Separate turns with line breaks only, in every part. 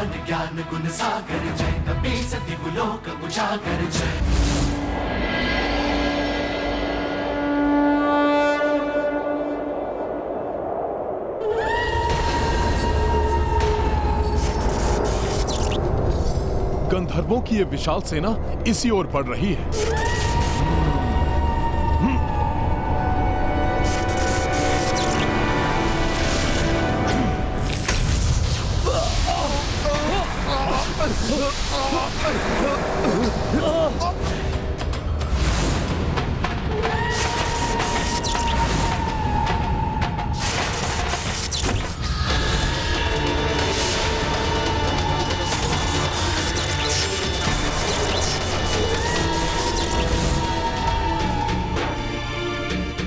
हनुमान ज्ञान गुण सागर जय, कपीस तिहु लोक उजागर जय।
गंधर्वों की ये विशाल सेना इसी ओर बढ़ रही है।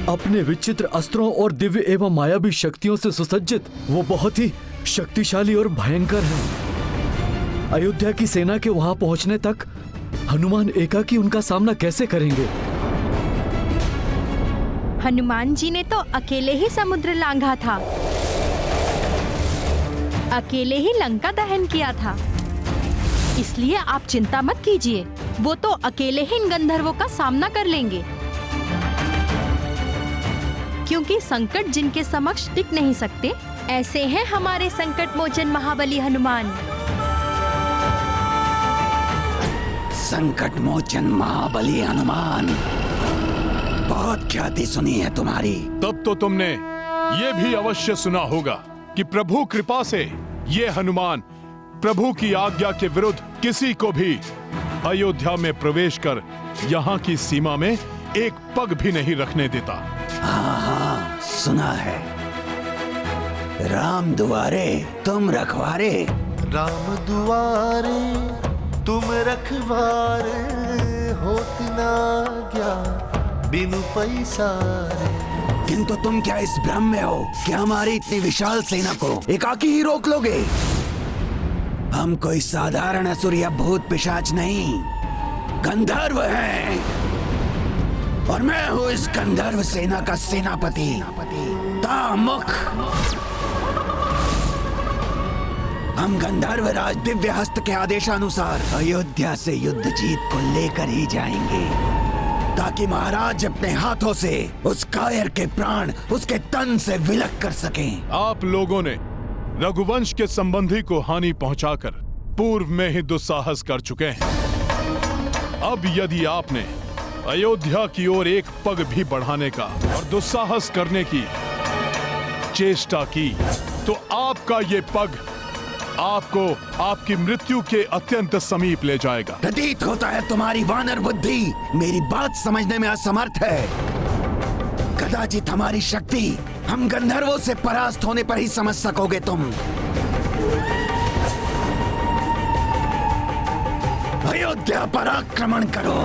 अपने विचित्र अस्त्रों और दिव्य एवं मायावी शक्तियों से सुसज्जित वो बहुत ही शक्तिशाली और भयंकर है। अयोध्या की सेना के वहां पहुंचने तक हनुमान एकाकी उनका सामना कैसे करेंगे?
हनुमान जी ने तो अकेले ही समुद्र लांघा था, अकेले ही लंका दहन किया था। इसलिए आप चिंता मत कीजिए, वो तो अकेले ही इन गंधर्वों का सामना कर लेंगे। क्योंकि संकट जिनके समक्ष टिक नहीं सकते, ऐसे हैं हमारे संकट मोचन महाबली हनुमान।
संकट मोचन महाबली हनुमान, बहुत ख्याति सुनी है तुम्हारी।
तब तो तुमने ये भी अवश्य सुना होगा कि प्रभु कृपा से ये हनुमान प्रभु की आज्ञा के विरुद्ध किसी को भी अयोध्या में प्रवेश कर यहाँ की सीमा में एक पग भी नहीं रखने देता।
हाँ, सुना है। राम दुआरे तुम रखवारे,
राम दुआरे तुम रखवारे, होत ना आज्ञा बिनु पैसारे।
किंतु तुम क्या इस भ्रम में हो कि हमारी इतनी विशाल सेना को एकाकी ही रोक लोगे? हम कोई साधारण असुर या भूत पिशाच नहीं, गंधर्व हैं। और मैं हूँ इस गंधर्व सेना का सेनापति तामुख। हम गंधर्व राज दिव्य हस्त के आदेशानुसार अयोध्या से युद्ध जीत को लेकर ही जाएंगे, ताकि महाराज अपने हाथों से उस कायर के प्राण उसके तन से विलक कर सकें।
आप लोगों ने रघुवंश के संबंधी को हानि पहुंचाकर पूर्व में ही दुस्साहस कर चुके हैं। अब यदि आपने अयोध्या की ओर एक पग भी बढ़ाने का और दुस्साहस करने की चेष्टा की, तो आपका ये पग आपको आपकी मृत्यु के अत्यंत समीप ले जाएगा।
प्रतीत होता है तुम्हारी वानर बुद्धि मेरी बात समझने में असमर्थ है। कदाचित हमारी शक्ति हम गंधर्वों से परास्त होने पर ही समझ सकोगे तुम। अयोध्या पर आक्रमण करो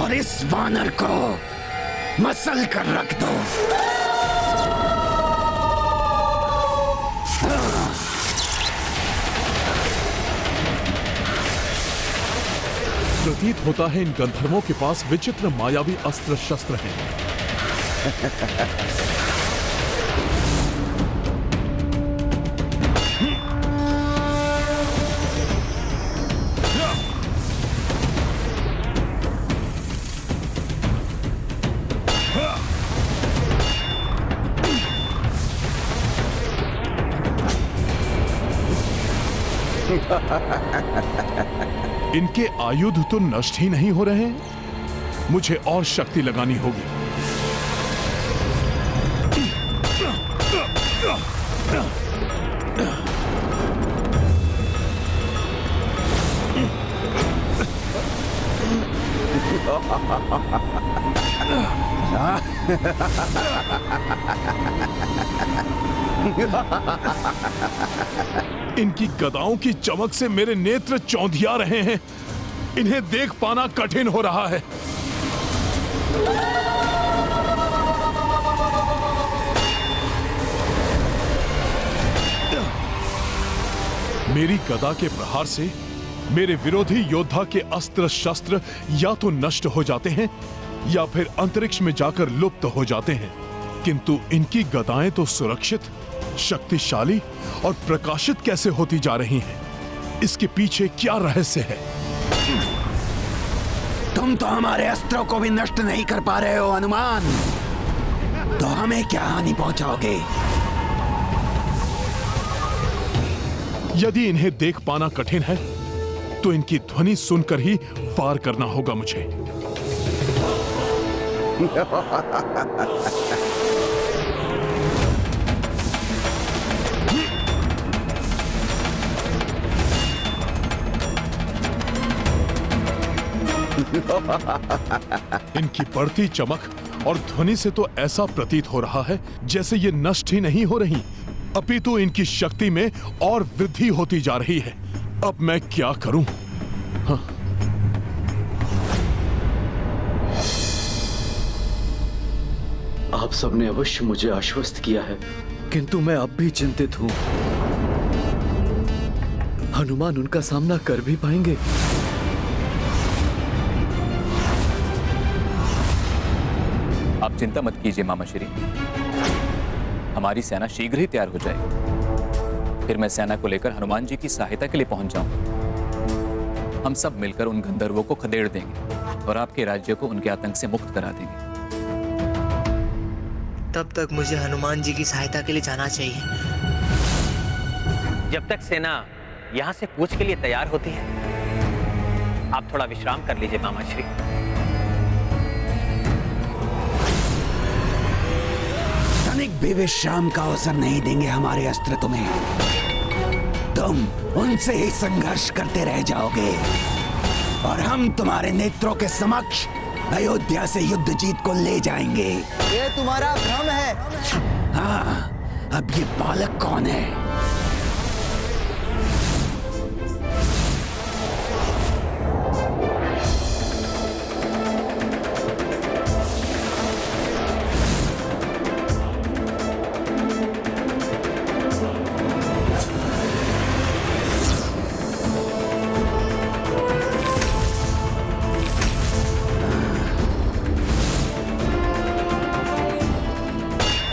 और इस वानर को मसल कर रख दो।
प्रतीत होता है इन गंधर्वों के पास विचित्र मायावी अस्त्र शस्त्र हैं। इनके आयुध तो नष्ट ही नहीं हो रहे हैं, मुझे और शक्ति लगानी होगी। इनकी गदाओं की चमक से मेरे नेत्र चौंधिया रहे हैं। इन्हें देख पाना कठिन हो रहा है। मेरी गदा के प्रहार से मेरे विरोधी योद्धा के अस्त्र शस्त्र या तो नष्ट हो जाते हैं या फिर अंतरिक्ष में जाकर लुप्त हो जाते हैं। किंतु इनकी गदाएं तो सुरक्षित, शक्तिशाली और प्रकाशित कैसे होती जा रही हैं? इसके पीछे क्या रहस्य है?
तुम तो हमारे अस्त्रों को भी नष्ट नहीं कर पा रहे हो हनुमान, तो हमें क्या हानि पहुंचाओगे?
यदि इन्हें देख पाना कठिन है तो इनकी ध्वनि सुनकर ही वार करना होगा मुझे। इनकी बढ़ती चमक और ध्वनि से तो ऐसा प्रतीत हो रहा है जैसे ये नष्ट ही नहीं हो रही, अपितु इनकी शक्ति में और वृद्धि होती जा रही है। अब मैं क्या करूं? हाँ।
आप सबने अवश्य मुझे आश्वस्त किया है, किंतु मैं अब भी चिंतित हूं। हनुमान उनका सामना कर भी पाएंगे?
आप चिंता मत कीजिए मामा श्री, हमारी सेना शीघ्र ही तैयार हो जाएगी। फिर मैं सेना को लेकर हनुमान जी की सहायता के लिए पहुंच जाऊंगा। हम सब मिलकर उन गंधर्वों को खदेड़ देंगे और आपके राज्य को उनके आतंक से मुक्त करा देंगे।
तब तक मुझे हनुमान जी की सहायता के लिए जाना चाहिए।
जब तक सेना यहाँ से कूच के लिए तैयार होती है, आप थोड़ा विश्राम कर लीजिए मामा श्री।
तनिक भी विश्राम का अवसर नहीं देंगे हमारे अस्त्र तुम्हें। तुम उनसे ही संघर्ष करते रह जाओगे और हम तुम्हारे नेत्रों के समक्ष अयोध्या से युद्ध जीत को ले जाएंगे।
ये तुम्हारा भ्रम है।
हाँ, अब ये बालक कौन है?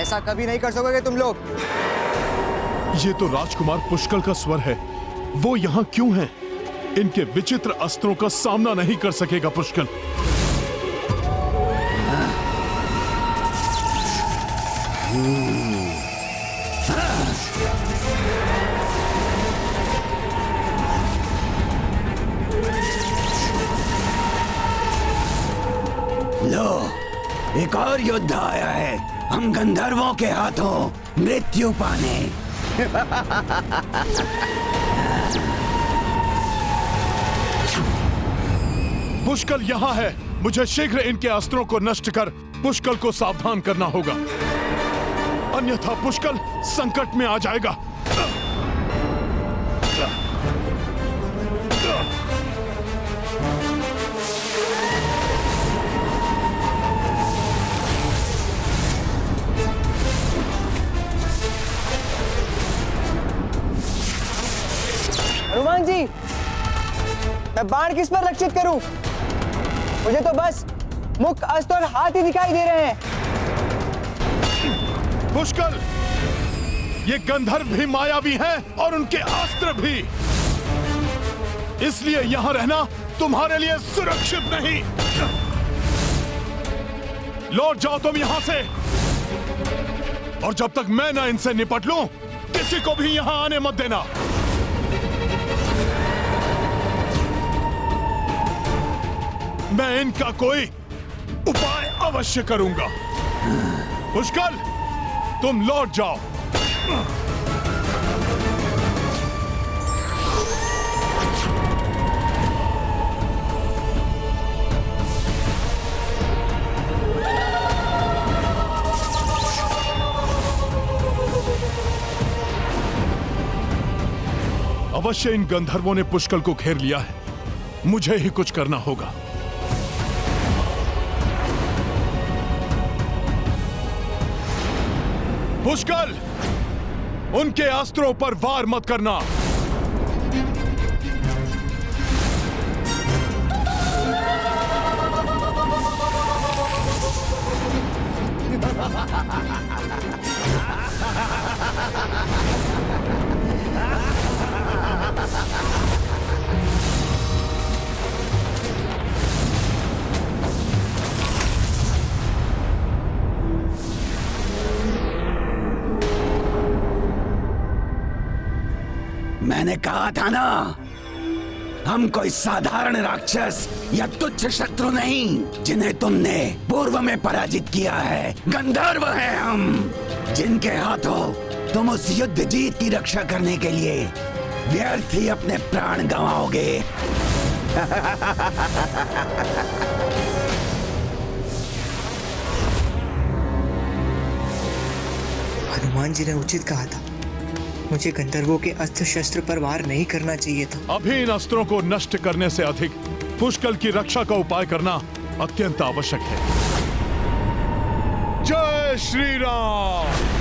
ऐसा कभी नहीं कर सकोगे तुम लोग।
ये तो राजकुमार पुष्कल का स्वर है। वो यहाँ क्यों हैं? इनके विचित्र अस्त्रों का सामना नहीं कर सकेगा पुष्कल।
लो, एक और योद्धा आया है हम गंधर्वों के हाथों मृत्यु पाने।
पुष्कल यहाँ है। मुझे शीघ्र इनके अस्त्रों को नष्ट कर पुष्कल को सावधान करना होगा, अन्यथा पुष्कल संकट में आ जाएगा।
हनुमान जी, मैं बाण किस पर लक्षित करूं? मुझे तो बस मुख, अस्त्र और हाथ ही दिखाई दे रहे हैं।
पुष्कल, ये गंधर्व भी मायावी हैं और उनके अस्त्र भी, इसलिए यहां रहना तुम्हारे लिए सुरक्षित नहीं। लौट जाओ तुम यहां से, और जब तक मैं ना इनसे निपट लूं, किसी को भी यहां आने मत देना। मैं इनका कोई उपाय अवश्य करूंगा। पुष्कल, तुम लौट जाओ। अवश्य इन गंधर्वों ने पुष्कल को घेर लिया है। मुझे ही कुछ करना होगा। पुष्कल, उनके अस्त्रों पर वार मत करना।
मैंने कहा था ना, हम कोई साधारण राक्षस या तुच्छ शत्रु नहीं जिन्हें तुमने पूर्व में पराजित किया है। गंधर्व हैं हम, जिनके हाथों तुम उस युद्ध जीत की रक्षा करने के लिए व्यर्थ ही अपने प्राण गंवाओगे।
हनुमान जी ने उचित कहा था, मुझे गंधर्वों के अस्त्र शस्त्र पर वार नहीं करना चाहिए था।
अभी इन अस्त्रों को नष्ट करने से अधिक पुष्कल की रक्षा का उपाय करना अत्यंत आवश्यक है। जय श्री राम।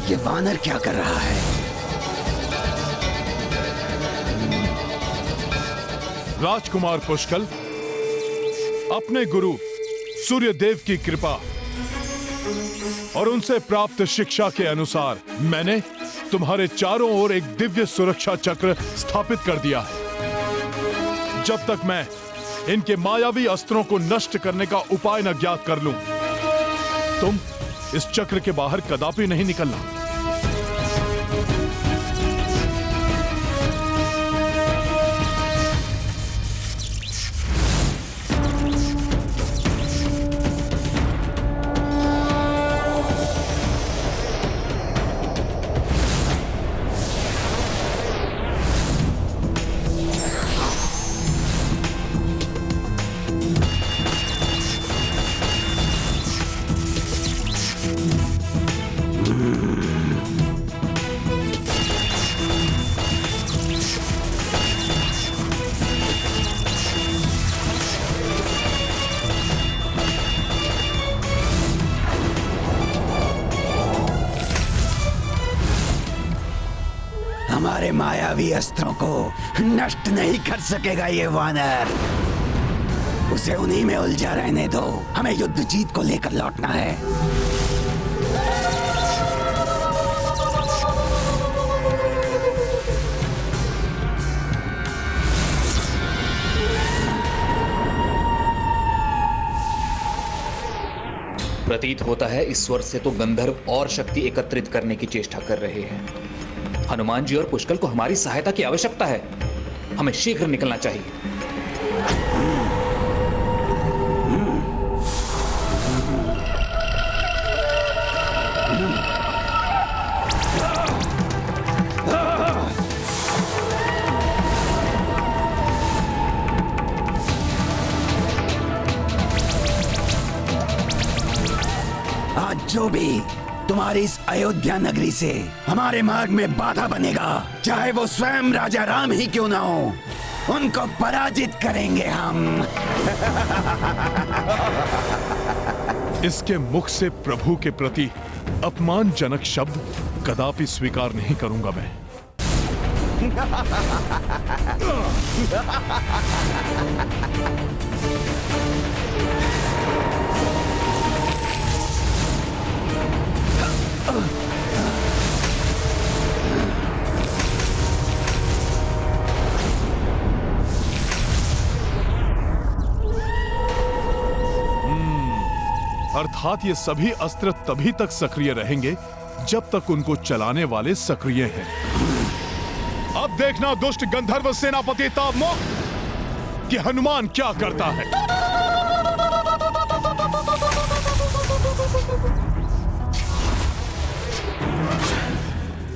ये वानर क्या कर रहा है?
राजकुमार पुष्कल, अपने गुरु सूर्यदेव की कृपा और उनसे प्राप्त शिक्षा के अनुसार मैंने तुम्हारे चारों ओर एक दिव्य सुरक्षा चक्र स्थापित कर दिया है। जब तक मैं इनके मायावी अस्त्रों को नष्ट करने का उपाय न ज्ञात कर लूं, तुम इस चक्र के बाहर कदापि नहीं निकलना।
हमारे मायावी अस्त्रों को नष्ट नहीं कर सकेगा ये वानर। उसे उन्हीं में उलझा रहने दो। हमें युद्ध जीत को लेकर लौटना है।
प्रतीत होता है इस स्वर से तो गंधर्व और शक्ति एकत्रित करने की चेष्टा कर रहे हैं। हनुमान जी और पुष्कल को हमारी सहायता की आवश्यकता है। हमें शीघ्र निकलना चाहिए।
आज जो भी तुम्हारी इस अयोध्या नगरी से हमारे मार्ग में बाधा बनेगा, चाहे वो स्वयं राजा राम ही क्यों ना हो, उनको पराजित करेंगे हम।
इसके मुख से प्रभु के प्रति अपमानजनक शब्द कदापि स्वीकार नहीं करूंगा मैं। अर्थात ये सभी अस्त्र तभी तक सक्रिय रहेंगे जब तक उनको चलाने वाले सक्रिय हैं। अब देखना दुष्ट गंधर्व सेनापति तावमुख कि हनुमान क्या करता है।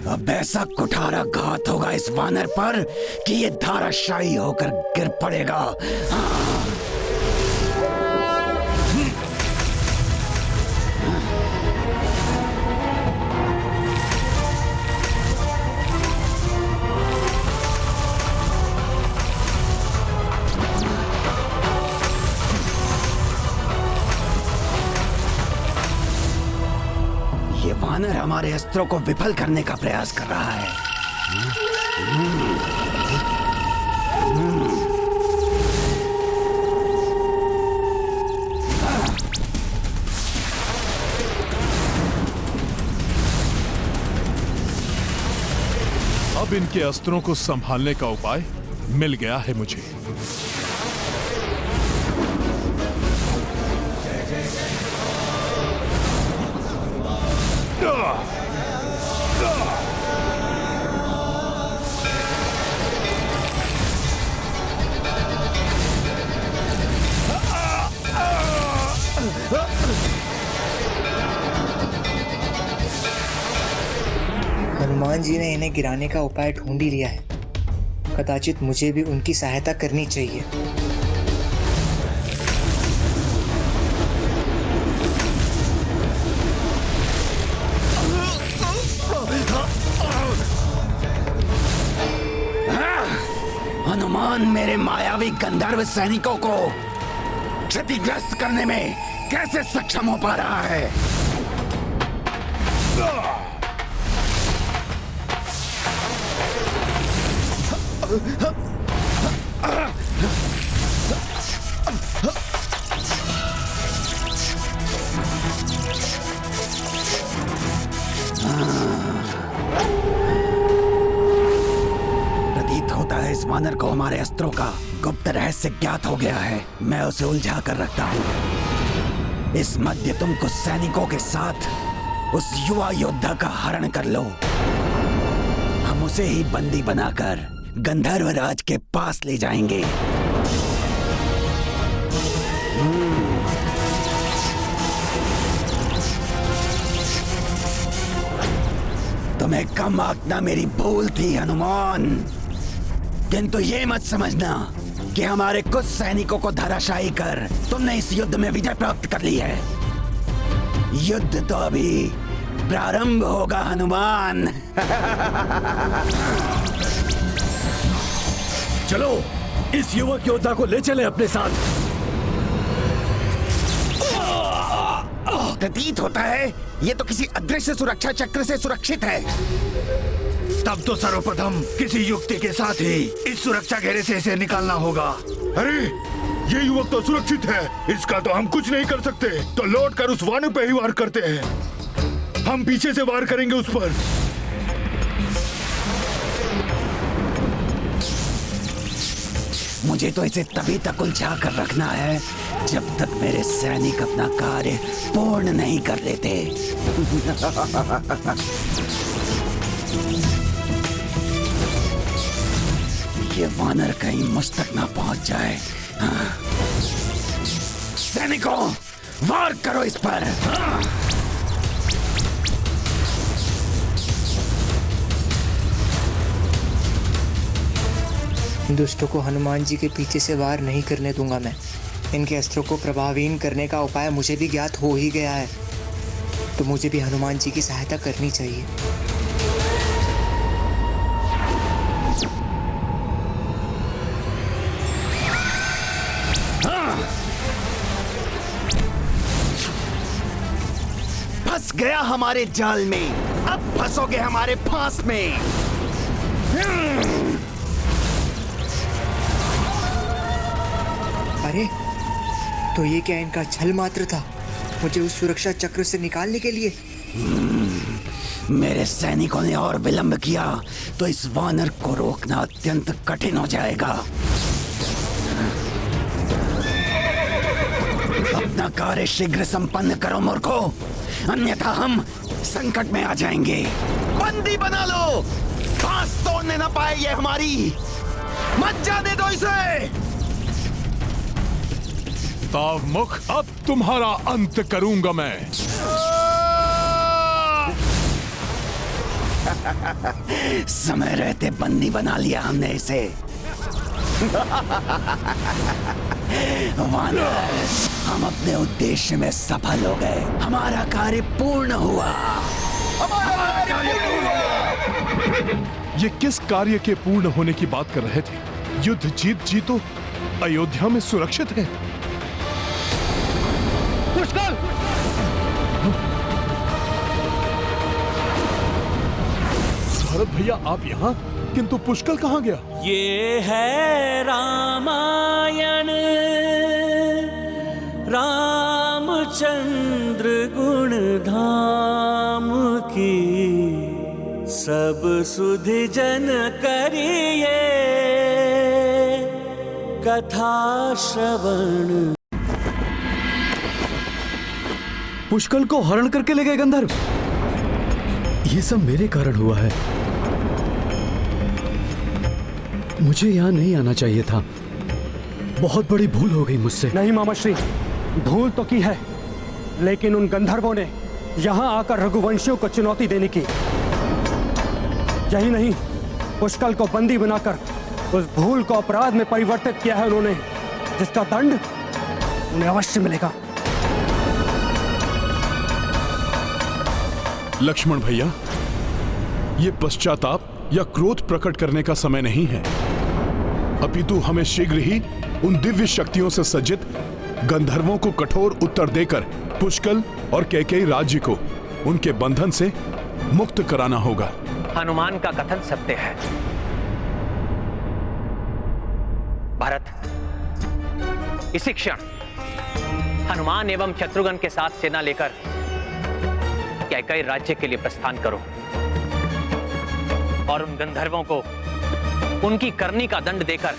अब ऐसा कुठारा घात होगा इस वानर पर कि ये धाराशायी होकर गिर पड़ेगा। ये वानर हमारे अस्त्रों को विफल करने का प्रयास कर रहा है।
अब इनके अस्त्रों को संभालने का उपाय मिल गया है मुझे।
हनुमान जी ने इन्हें गिराने का उपाय ढूंढ ही लिया है। कदाचित मुझे भी उनकी सहायता करनी चाहिए।
हनुमान मेरे मायावी गंधर्व सैनिकों को क्षतिग्रस्त करने में कैसे सक्षम हो पा रहा है? प्रतीत होता है इस वानर को हमारे अस्त्रों का गुप्त रहस्य ज्ञात हो गया है। मैं उसे उलझा कर रखता हूँ। इस मध्य तुम कुछ सैनिकों के साथ उस युवा योद्धा का हरण कर लो। हम उसे ही बंदी बनाकर गंधर्व राज के पास ले जाएंगे। तुम्हें कम आंकना मेरी भूल थी हनुमान, किंतु ये मत समझना कि हमारे कुछ सैनिकों को धराशायी कर तुमने इस युद्ध में विजय प्राप्त कर ली है। युद्ध तो अभी प्रारंभ होगा हनुमान।
चलो इस युवक योद्धा को ले चले अपने साथ।
प्रतीत होता है ये तो किसी अदृश्य सुरक्षा चक्र से सुरक्षित है।
तब तो सर्वप्रथम किसी युक्ति के साथ ही इस सुरक्षा घेरे से इसे निकालना होगा।
अरे ये युवक तो सुरक्षित है, इसका तो हम कुछ नहीं कर सकते। तो लौट कर उस वानर पे ही वार करते हैं। हम पीछे से वार करेंगे उस पर।
मुझे तो इसे तभी तक उलझा कर रखना है जब तक मेरे सैनिक अपना कार्य पूर्ण नहीं कर लेते। ये वानर कहीं मुझ तक ना पहुंच जाए। सैनिकों, वार करो इस पर।
दुष्टों को हनुमान जी के पीछे से वार नहीं करने दूंगा मैं। इनके अस्त्रों को प्रभावहीन करने का उपाय मुझे भी ज्ञात हो ही गया है, तो मुझे भी हनुमान जी की सहायता करनी चाहिए।
फंस गया हमारे जाल में, अब फंसोगे हमारे फांस में।
अरे तो ये क्या इनका छल मात्र था, मुझे उस सुरक्षा चक्र से निकालने के लिए?
मेरे सैनिकों ने और विलंब किया तो इस वानर को रोकना अत्यंत कठिन हो जाएगा। अपना कार्य शीघ्र संपन्न करो मूर्खो, अन्यथा हम संकट में आ जाएंगे। बंदी बना लो, फांस तोड़ने ना पाए ये हमारी। मत जाने दो इसे।
तावमुख, अब तुम्हारा अंत करूंगा मैं।
समय रहते बंदी बना लिया हमने इसे। वानर, हम अपने उद्देश्य में सफल हो गए। हमारा कार्य पूर्ण हुआ।
ये किस कार्य के पूर्ण होने की बात कर रहे थे? युद्ध जीत जी तो अयोध्या में सुरक्षित है।
पुष्कर!
भरत भैया आप यहाँ, किंतु पुष्कर कहाँ गया?
ये है रामायण, रामचंद्र गुण धाम की, सब सुध जन करिए कथा श्रवण।
पुष्कर को हरण करके ले गए गंधर्व। ये सब मेरे कारण हुआ है। मुझे यहाँ नहीं आना चाहिए था। बहुत बड़ी भूल हो गई मुझसे।
नहीं मामाश्री, भूल तो की है, लेकिन उन गंधर्वों ने यहाँ आकर रघुवंशियों को चुनौती देने की। यही नहीं, पुष्कर को बंदी बनाकर उस भूल को अपराध में परिवर्तित किया है उन्होंने, जिसका दंड उन्हें अवश्य मिलेगा।
लक्ष्मण भैया, ये पश्चाताप या क्रोध प्रकट करने का समय नहीं है, अपितु हमें शीघ्र ही उन दिव्य शक्तियों से सज्जित गंधर्वों को कठोर उत्तर देकर पुष्कर और कैकेयी राज्य को उनके बंधन से मुक्त कराना होगा।
हनुमान का कथन सत्य है। भरत, इसी क्षण हनुमान एवं शत्रुघ्न के साथ सेना लेकर कैकेयी राज्य के लिए प्रस्थान करो और उन गंधर्वों को उनकी करनी का दंड देकर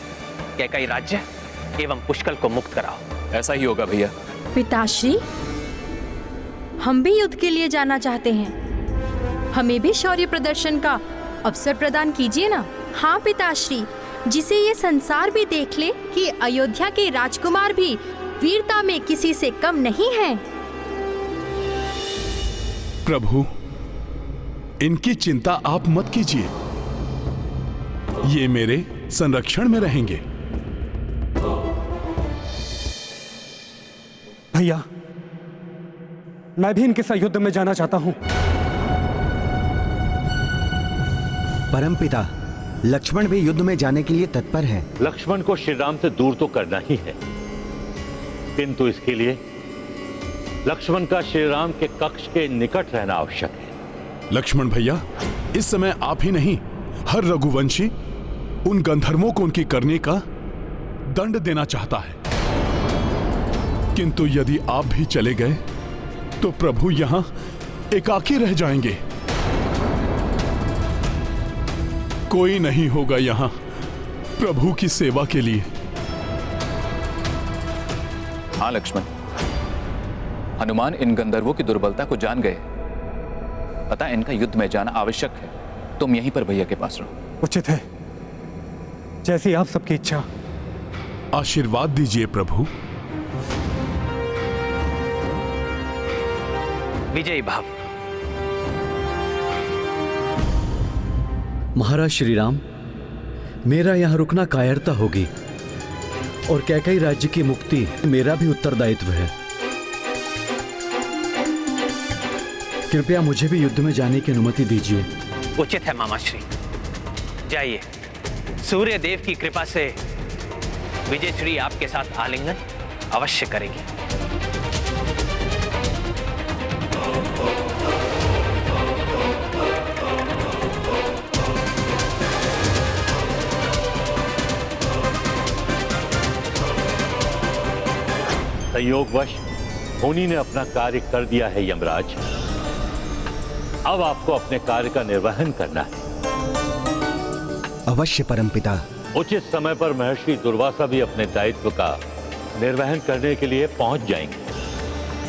कैकेयी राज्य एवं पुष्कर को मुक्त कराओ।
ऐसा ही होगा भैया।
पिताश्री, हम भी युद्ध के लिए जाना चाहते हैं। हमें भी शौर्य प्रदर्शन का अवसर प्रदान कीजिए ना। हाँ पिताश्री, जिसे ये संसार भी देख ले कि अयोध्या के राजकुमार भी वीरता में किसी से कम नहीं हैं।
प्रभु, इनकी चिंता आप मत कीजिए, ये मेरे संरक्षण में रहेंगे।
भैया, मैं भी इनके साथ युद्ध में जाना चाहता हूं।
परमपिता, लक्ष्मण भी युद्ध में जाने के लिए तत्पर है।
लक्ष्मण को श्री राम से दूर तो करना ही है, किंतु इसके लिए लक्ष्मण का श्री राम के कक्ष के निकट रहना आवश्यक है।
लक्ष्मण भैया, इस समय आप ही नहीं, हर रघुवंशी उन गंधर्वों को उनकी करनी का दंड देना चाहता है, किंतु यदि आप भी चले गए तो प्रभु यहां एकाकी रह जाएंगे। कोई नहीं होगा यहां प्रभु की सेवा के लिए।
हाँ लक्ष्मण, हनुमान इन गंधर्वों की दुर्बलता को जान गए, अतः इनका युद्ध में जाना आवश्यक है। तुम यहीं पर भैया के पास रहो।
उचित है, जैसी आप सबकी इच्छा।
आशीर्वाद दीजिए प्रभु।
विजयी भाव।
महाराज श्री राम, मेरा यहाँ रुकना कायरता होगी और कैकेयी राज्य की मुक्ति मेरा भी उत्तरदायित्व है। कृपया मुझे भी युद्ध में जाने की अनुमति दीजिए।
उचित है मामाश्री, जाइए। सूर्य देव की कृपा से विजयश्री आपके साथ आलिंगन अवश्य करेगी।
संयोगवश मुनि ने अपना कार्य कर दिया है यमराज। अब आपको अपने कार्य का निर्वहन करना है।
अवश्य परमपिता।
उचित समय पर महर्षि दुर्वासा भी अपने दायित्व का निर्वहन करने के लिए पहुंच जाएंगे,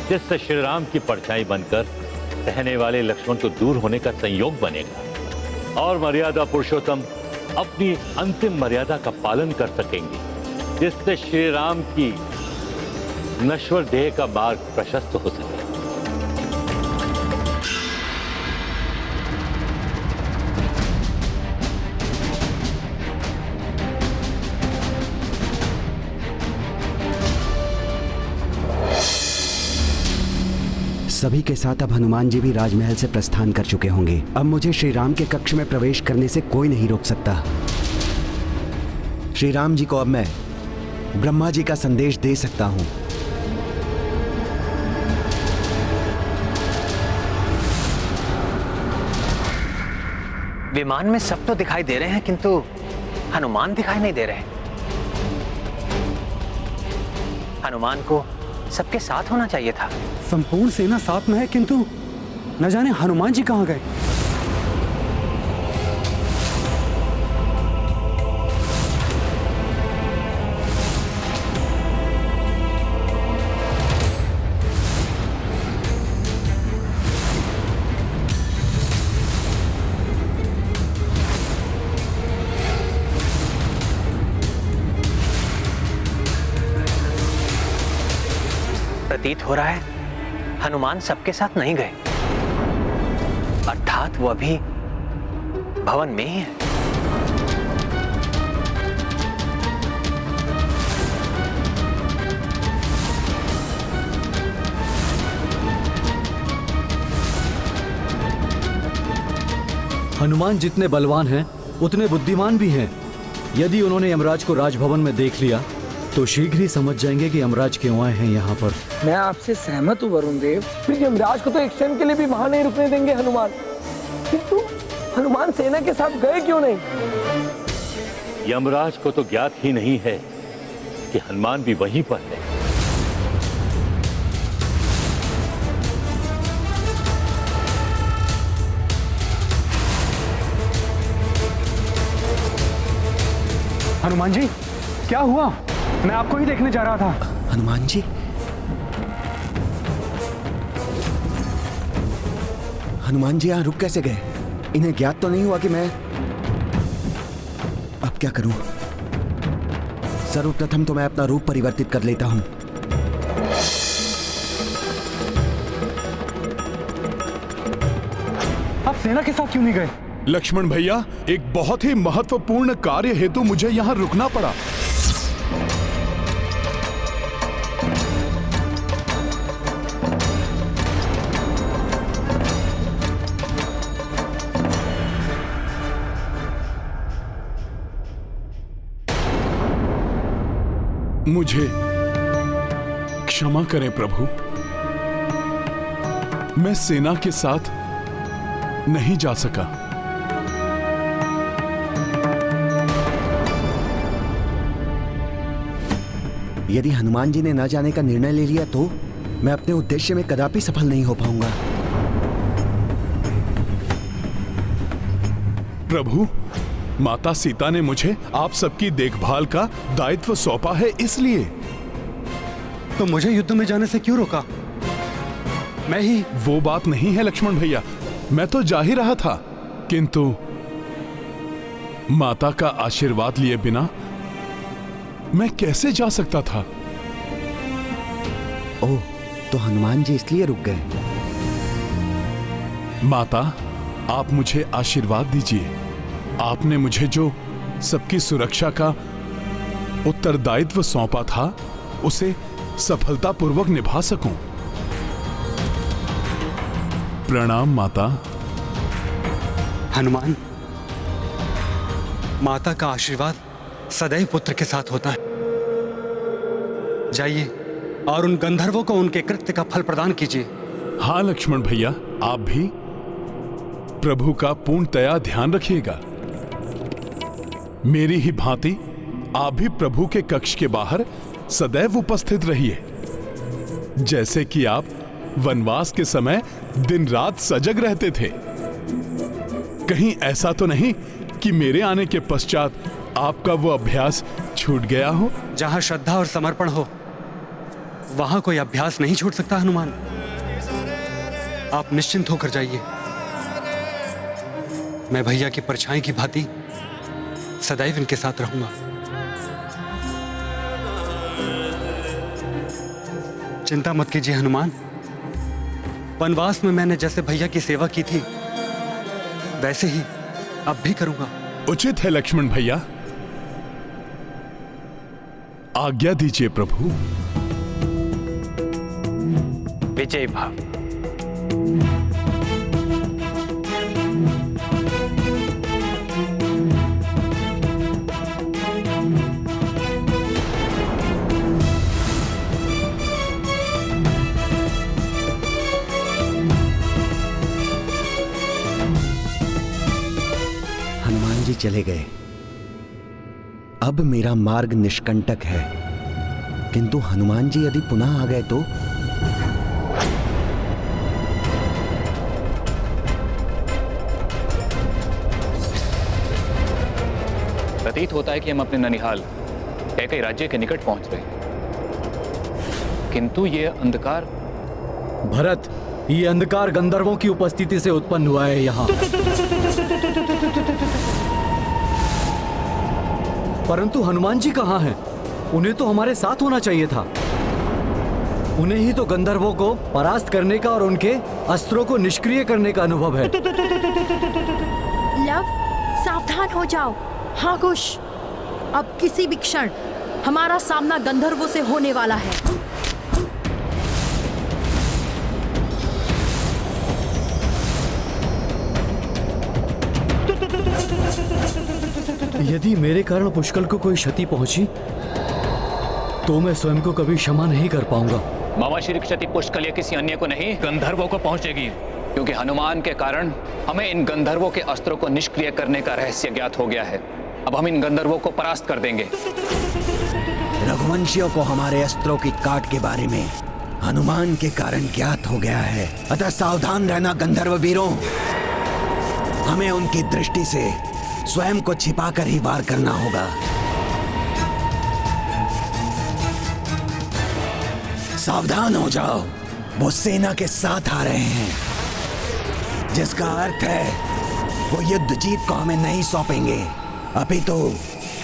जिससे श्री राम की परछाई बनकर रहने वाले लक्ष्मण को दूर होने का संयोग बनेगा और मर्यादा पुरुषोत्तम अपनी अंतिम मर्यादा का पालन कर सकेंगे, जिससे श्री राम की नश्वर देह का मार्ग प्रशस्त हो सके।
सभी के साथ अब हनुमान जी भी राजमहल से प्रस्थान कर चुके होंगे। अब मुझे श्री राम के कक्ष में प्रवेश करने से कोई नहीं रोक सकता। श्री राम जी को अब मैं ब्रह्मा जी का संदेश दे सकता हूं।
विमान में सब तो दिखाई दे रहे हैं, किंतु हनुमान दिखाई नहीं दे रहे। हनुमान को सबके साथ होना चाहिए था।
संपूर्ण सेना साथ में है, किंतु न जाने हनुमान जी कहां गए।
प्रतीत हो रहा है हनुमान सबके साथ नहीं गए, अर्थात वो अभी भवन में ही है।
हनुमान जितने बलवान हैं उतने बुद्धिमान भी हैं। यदि उन्होंने यमराज को राजभवन में देख लिया तो शीघ्र ही समझ जाएंगे कि यमराज क्यों आए हैं यहाँ पर।
मैं आपसे सहमत हूँ वरुण देव। फिर यमराज को तो एक क्षण के लिए भी वहां नहीं रुकने देंगे हनुमान। किंतु हनुमान सेना के साथ गए क्यों नहीं?
यमराज को तो ज्ञात ही नहीं है कि हनुमान भी वहीं पर है।
हनुमान जी, क्या हुआ? मैं आपको ही देखने जा रहा था।
हनुमान जी? हनुमान जी यहाँ रुक कैसे गए? इन्हें ज्ञात तो नहीं हुआ कि मैं... अब क्या करूं? सर्वप्रथम तो मैं अपना रूप परिवर्तित कर लेता हूं।
आप सेना के साथ क्यों नहीं गए?
लक्ष्मण भैया, एक बहुत ही महत्वपूर्ण कार्य हेतु मुझे यहाँ रुकना पड़ा। मुझे क्षमा करें प्रभु, मैं सेना के साथ नहीं जा सका।
यदि हनुमान जी ने न जाने का निर्णय ले लिया तो मैं अपने उद्देश्य में कदापि सफल नहीं हो पाऊंगा।
प्रभु, माता सीता ने मुझे आप सबकी देखभाल का दायित्व सौंपा है, इसलिए।
तो मुझे युद्ध में जाने से क्यों रोका? मैं ही...
वो बात नहीं है लक्ष्मण भैया, मैं तो जा ही रहा था, किंतु माता का आशीर्वाद लिए बिना मैं कैसे जा सकता था?
ओह, तो हनुमान जी इसलिए रुक गए।
माता, आप मुझे आशीर्वाद दीजिए। आपने मुझे जो सबकी सुरक्षा का उत्तरदायित्व सौंपा था उसे सफलतापूर्वक निभा सकूं। प्रणाम माता।
हनुमान, माता का आशीर्वाद सदैव पुत्र के साथ होता है। जाइए और उन गंधर्वों को उनके कृत्य का फल प्रदान कीजिए।
हाँ लक्ष्मण भैया, आप भी प्रभु का पूर्णतया ध्यान रखिएगा। मेरी ही भांति आप भी प्रभु के कक्ष के बाहर सदैव उपस्थित रहिए, जैसे कि आप वनवास के समय दिन रात सजग रहते थे। कहीं ऐसा तो नहीं कि मेरे आने के पश्चात आपका वो अभ्यास छूट गया हो?
जहां श्रद्धा और समर्पण हो वहां कोई अभ्यास नहीं छूट सकता हनुमान। आप निश्चिंत होकर जाइए। मैं भैया की परछाई की भांति सदैव इनके साथ रहूंगा। चिंता मत कीजिए हनुमान। वनवास में मैंने जैसे भैया की सेवा की थी वैसे ही अब भी करूंगा।
उचित है लक्ष्मण भैया, आज्ञा दीजिए प्रभु।
विजय भव।
हनुमान जी चले गए। अब मेरा मार्ग निष्कंटक है, किंतु हनुमान जी यदि पुनः आ गए तो?
प्रतीत होता है कि हम अपने ननिहाल कैकई राज्य के निकट पहुंच रहे हैं, किंतु ये अंधकार।
भरत, ये अंधकार गंधर्वों की उपस्थिति से उत्पन्न हुआ है यहाँ। परंतु हनुमान जी कहाँ हैं? उन्हें तो हमारे साथ होना चाहिए था। उन्हें ही तो गंधर्वों को परास्त करने का और उनके अस्त्रों को निष्क्रिय करने का अनुभव है।
लव, सावधान हो जाओ। हाँ कुश, अब किसी भी क्षण हमारा सामना गंधर्वों से होने वाला है।
यदि मेरे कारण पुष्कल को कोई क्षति पहुंची तो मैं स्वयं को कभी क्षमा नहीं कर पाऊंगा।
मामा श्री क्षति पुष्कल या किसी अन्य को नहीं, गंधर्वों को पहुंचेगी, क्योंकि हनुमान के कारण हमें इन गंधर्वों के अस्त्रों को निष्क्रिय करने का रहस्य ज्ञात हो गया है। अब हम इन गंधर्वों को परास्त कर देंगे।
रघुवंशियों को हमारे अस्त्रों की काट के बारे में हनुमान के कारण ज्ञात हो गया है, अतः सावधान रहना गंधर्व वीरों। हमें उनकी दृष्टि से स्वयं को छिपाकर ही वार करना होगा। सावधान हो जाओ, वो सेना के साथ आ रहे हैं, जिसका अर्थ है वो युद्ध जीत को हमें नहीं सौंपेंगे, अपितु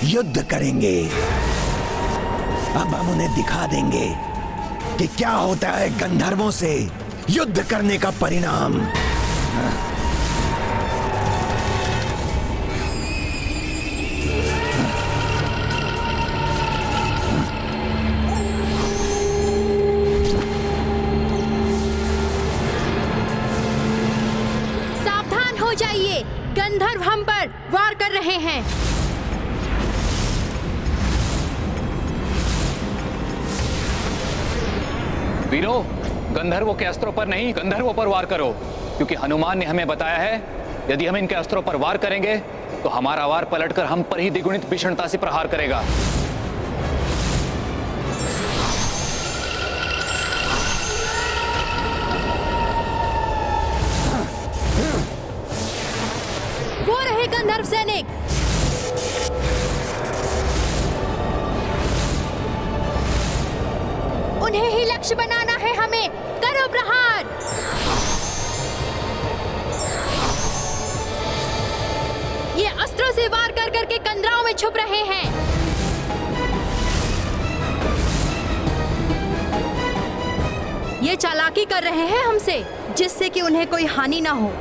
युद्ध करेंगे। अब हम उन्हें दिखा देंगे कि क्या होता है गंधर्वों से युद्ध करने का परिणाम।
सावधान हो जाइए, गंधर्व हम पर वार कर रहे हैं।
वीरों, गंधर्वों के अस्त्रों पर नहीं, गंधर्वों पर वार करो, क्योंकि हनुमान ने हमें बताया है यदि हम इनके अस्त्रों पर वार करेंगे तो हमारा वार पलटकर हम पर ही द्विगुणित भीषणता से प्रहार करेगा।
वो रहे गंधर्व सैनिक। उन्हें ही लक्ष्य बनाना है हमें। करो प्रहार। ये अस्त्रों से वार कर करके कंदराओं में छुप रहे हैं। ये चालाकी कर रहे हैं हमसे, जिससे कि उन्हें कोई हानि ना हो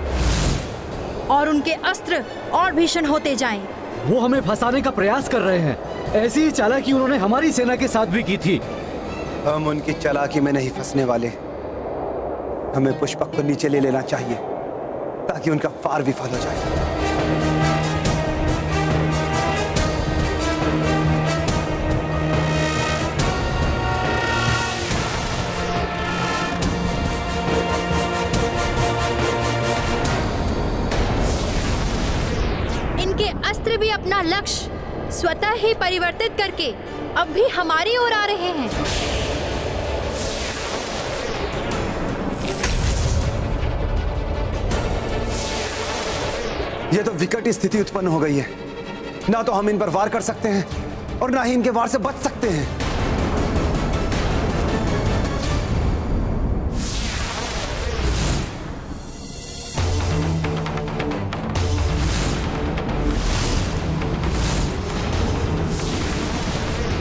और उनके अस्त्र और भीषण होते जाएं।
वो हमें फंसाने का प्रयास कर रहे हैं। ऐसी ही चालाकी उन्होंने हमारी सेना के साथ भी की थी।
हम उनकी चालाकी में नहीं फंसने वाले। हमें पुष्पक को नीचे ले लेना चाहिए ताकि उनका फार विफल हो जाए।
इनके अस्त्र भी अपना लक्ष्य स्वतः ही परिवर्तित करके अब भी हमारी ओर आ रहे हैं।
यह तो विकट स्थिति उत्पन्न हो गई है। ना तो हम इन पर वार कर सकते हैं और ना ही इनके वार से बच सकते हैं।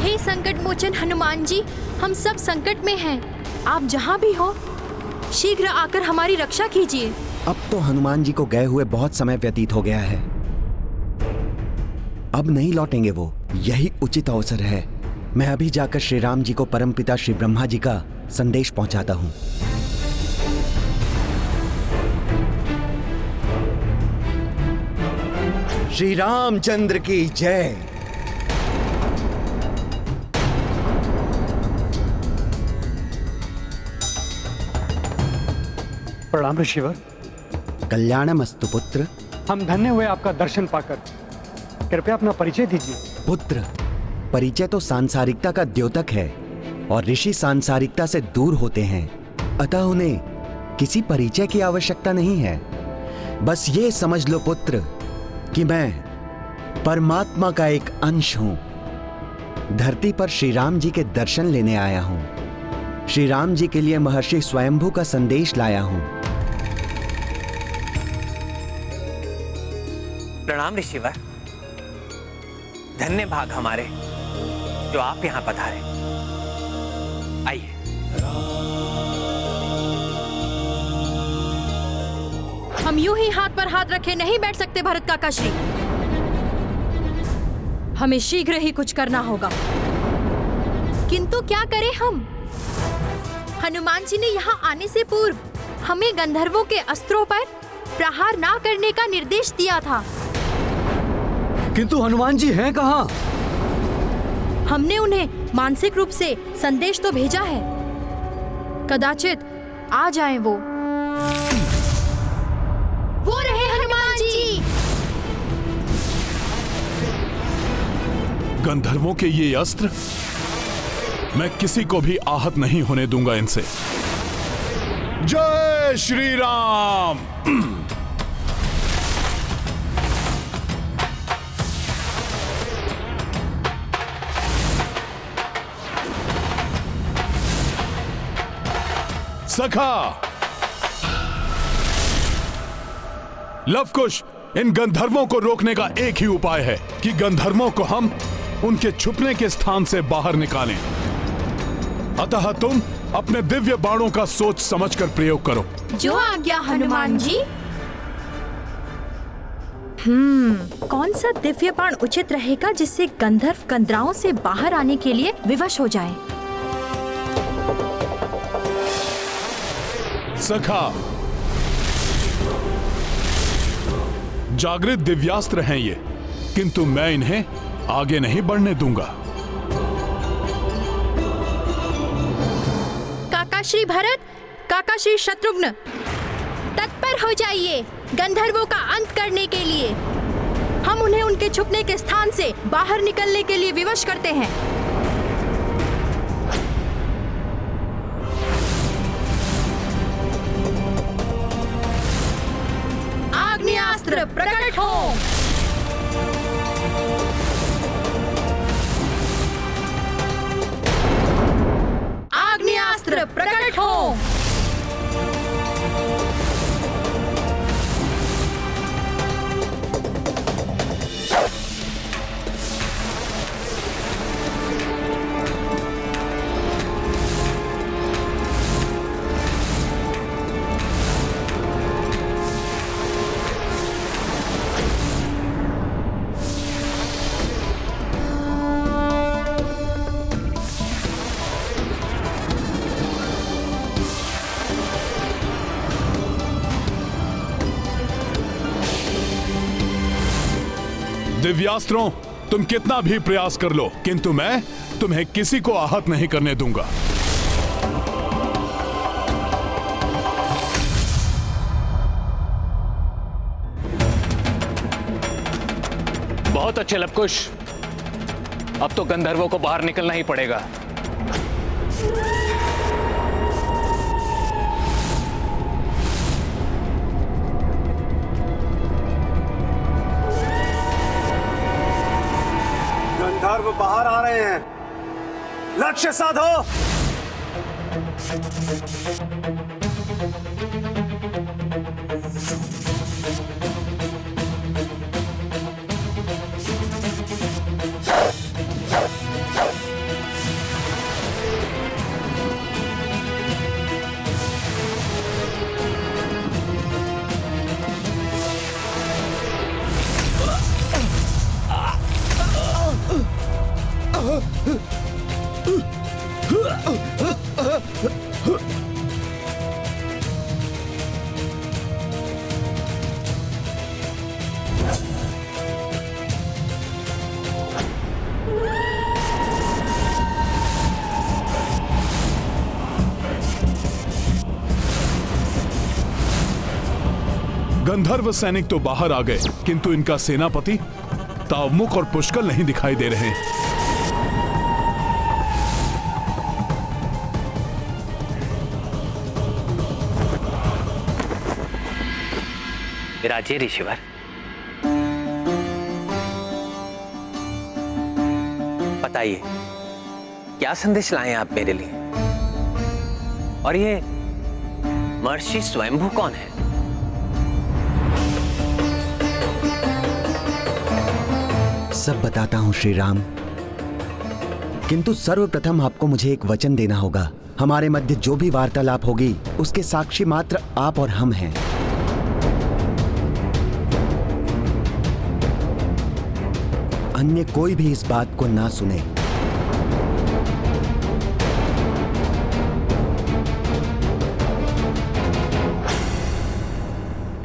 हे संकट मोचन हनुमान जी, हम सब संकट में हैं। आप जहां भी हो शीघ्र आकर हमारी रक्षा कीजिए।
अब तो हनुमान जी को गए हुए बहुत समय व्यतीत हो गया है। अब नहीं लौटेंगे वो। यही उचित अवसर है। मैं अभी जाकर श्री राम जी को परमपिता श्री ब्रह्मा जी का संदेश पहुंचाता हूं। श्री रामचंद्र की जय।
प्रणाम ऋषिवर।
कल्याणमस्तु पुत्र।
हम धन्य हुए आपका दर्शन पाकर। कृपया अपना परिचय दीजिए।
पुत्र, परिचय तो सांसारिकता का द्योतक है और ऋषि सांसारिकता से दूर होते हैं, अतः उन्हें किसी परिचय की आवश्यकता नहीं है। बस ये समझ लो पुत्र कि मैं परमात्मा का एक अंश हूं। धरती पर श्री राम जी के दर्शन लेने आया हूं। श्री राम जी के लिए महर्षि स्वयंभू का संदेश लाया हूं।
प्रणाम ऋषिवर। धन्य भाग हमारे जो आप यहां पधारे। आइए।
हम यूं ही हाथ पर हाथ रखे नहीं बैठ सकते भरत काका श्री। हमें शीघ्र ही कुछ करना होगा। किंतु क्या करें हम? हनुमान जी ने यहाँ आने से पूर्व हमें गंधर्वों के अस्त्रों पर प्रहार ना करने का निर्देश दिया था।
किंतु हनुमान जी हैं कहाँ?
हमने उन्हें मानसिक रूप से संदेश तो भेजा है, कदाचित आ जाएं वो। वो रहे हनुमान जी।
गंधर्वों के ये अस्त्र, मैं किसी को भी आहत नहीं होने दूंगा इनसे। जय श्री राम। सखा लवकुश, इन गंधर्वों को रोकने का एक ही उपाय है कि गंधर्वों को हम उनके छुपने के स्थान से बाहर निकालें। अतः तुम अपने दिव्य बाणों का सोच समझकर प्रयोग करो।
जो आज्ञा हनुमान जी। कौन सा दिव्य बाण उचित रहेगा जिससे गंधर्व गंधराओं से बाहर आने के लिए विवश हो जाएं?
सखा, जागृत दिव्यास्त्र हैं ये, किंतु मैं इन्हें आगे नहीं बढ़ने दूंगा।
काका श्री भरत, काका श्री शत्रुघ्न, तत्पर हो जाइए गंधर्वों का अंत करने के लिए। हम उन्हें उनके छुपने के स्थान से बाहर निकलने के लिए विवश करते हैं। आग्नेयास्त्र प्रकट हो। आग्नेयास्त्र प्रकट हो।
दिव्यास्त्रों, तुम कितना भी प्रयास कर लो, किंतु मैं तुम्हें किसी को आहत नहीं करने दूंगा।
बहुत अच्छे लवकुश, अब तो गंधर्वों को बाहर निकलना ही पड़ेगा।
गंधर्व बाहर आ रहे हैं, लक्ष्य साधो।
गंधर्व सैनिक तो बाहर आ गए, किंतु इनका सेनापति तावमुख और पुष्कल नहीं दिखाई दे रहे।
विराजिए ऋषिवर। बताइए क्या संदेश लाए हैं आप मेरे लिए? और ये महर्षि स्वयंभू कौन है?
सब बताता हूं श्री राम, किंतु सर्वप्रथम आपको मुझे एक वचन देना होगा। हमारे मध्य जो भी वार्तालाप होगी उसके साक्षी मात्र आप और हम हैं। अन्य कोई भी इस बात को ना सुने।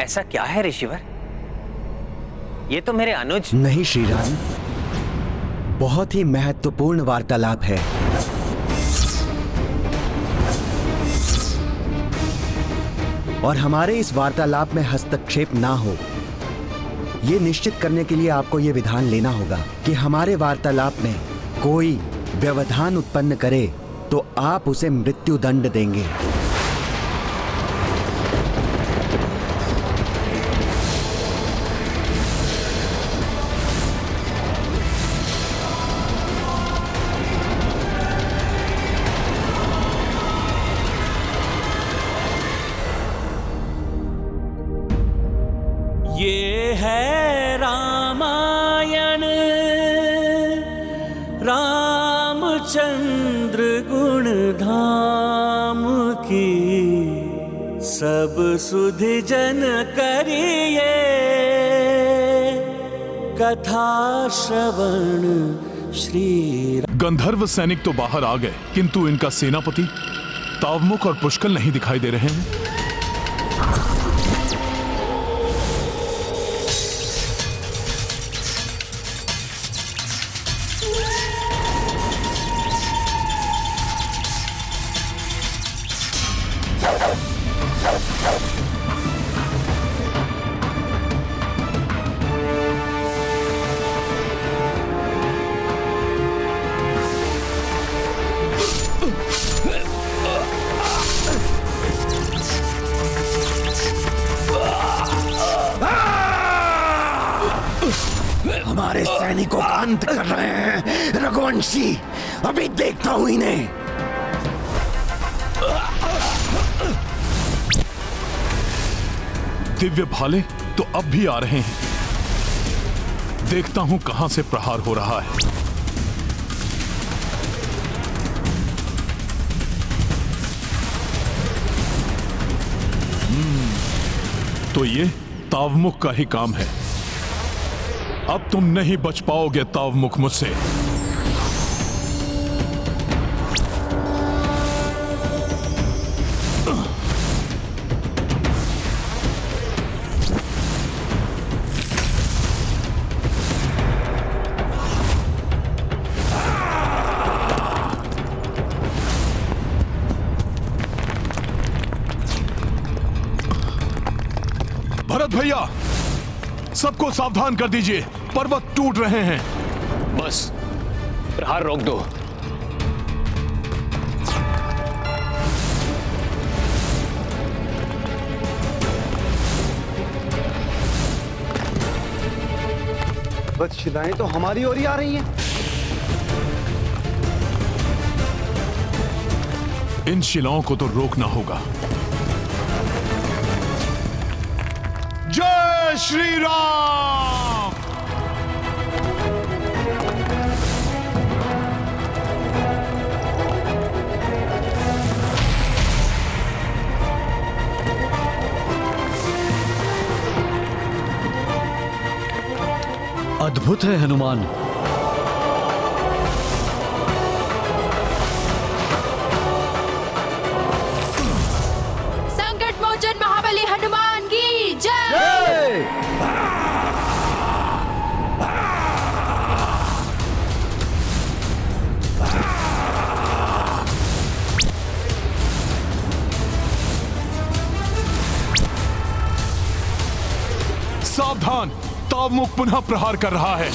ऐसा क्या है ऋषिवर? ये तो मेरे अनुज।
नहीं श्री राम, बहुत ही महत्वपूर्ण वार्तालाप है। और हमारे इस वार्तालाप में हस्तक्षेप ना हो, ये निश्चित करने के लिए आपको ये विधान लेना होगा कि हमारे वार्तालाप में कोई व्यवधान उत्पन्न करे तो आप उसे मृत्यु दंड देंगे।
ये है रामायण, रामचंद्र गुण धाम की, सब सुधि जन करिए कथा श्रवण श्री।
गंधर्व सैनिक तो बाहर आ गए, किंतु इनका सेनापति तावमुख और पुष्कल नहीं दिखाई दे रहे हैं।
हमारे सैनिकों का अंत कर रहे हैं रघुवंशी। अभी देखता हूं इन्हें।
दिव्य भाले तो अब भी आ रहे हैं। देखता हूं कहां से प्रहार हो रहा है। तो ये तावमुख का ही काम है। अब तुम नहीं बच पाओगे तावमुख मुझसे। भरत भैया, सबको सावधान कर दीजिए, पर्वत टूट रहे हैं।
बस प्रहार रोक दो।
शिलाएं तो हमारी ओर ही आ रही हैं।
इन शिलाओं को तो रोकना होगा। जय श्री राम।
अद्भुत है हनुमान।
संकट मोचन महाबली हनुमान की जय।
सावधान, तावमुख पुनः प्रहार कर रहा है।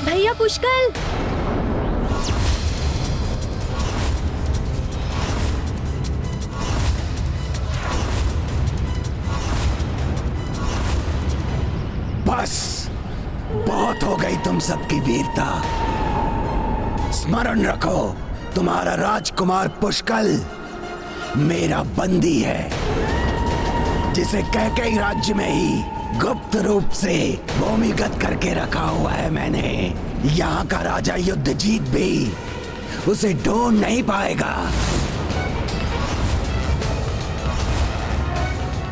भैया पुष्कल,
बस बहुत हो गई तुम सबकी वीरता। स्मरण रखो, तुम्हारा राजकुमार पुष्कल मेरा बंदी है, जिसे कैकेयी राज्य में ही गुप्त रूप से भूमिगत करके रखा हुआ है मैंने। यहाँ का राजा युद्धजीत भी उसे ढूंढ नहीं पाएगा।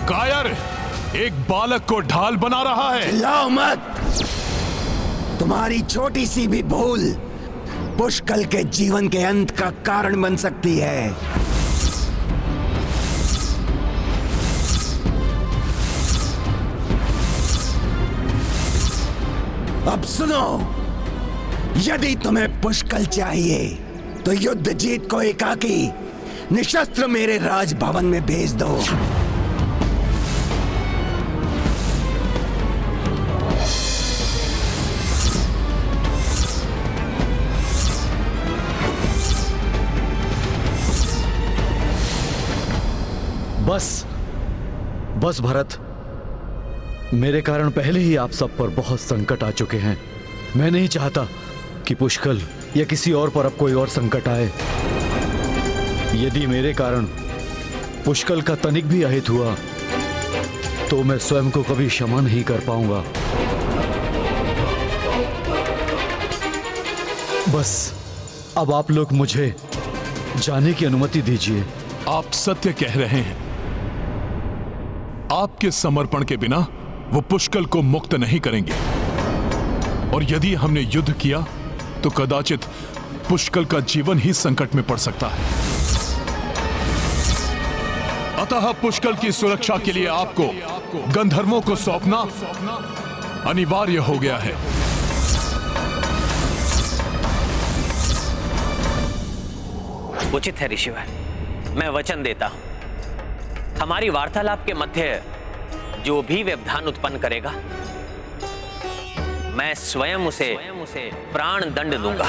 कायर एक बालक को ढाल बना रहा है।
चिल्लाओ मत। तुम्हारी छोटी सी भी भूल पुष्कल के जीवन के अंत का कारण बन सकती है। अब सुनो, यदि तुम्हें पुष्कल चाहिए तो युद्धजीत को एकाकी निशस्त्र मेरे राजभवन में भेज दो।
बस भरत, मेरे कारण पहले ही आप सब पर बहुत संकट आ चुके हैं। मैं नहीं चाहता कि पुष्कल या किसी और पर अब कोई और संकट आए। यदि मेरे कारण पुष्कल का तनिक भी अहित हुआ तो मैं स्वयं को कभी क्षमा नहीं कर पाऊंगा। बस अब आप लोग मुझे जाने की अनुमति दीजिए।
आप सत्य कह रहे हैं। आपके समर्पण के बिना वो पुष्कल को मुक्त नहीं करेंगे, और यदि हमने युद्ध किया तो कदाचित पुष्कल का जीवन ही संकट में पड़ सकता है। अतः पुष्कल की सुरक्षा के लिए आपको गंधर्वों को सौंपना अनिवार्य हो गया है।
उचित है ऋषिवर, मैं वचन देता हूं, हमारी वार्तालाप के मध्य जो भी व्यवधान उत्पन्न करेगा मैं स्वयं उसे प्राण दंड दूंगा।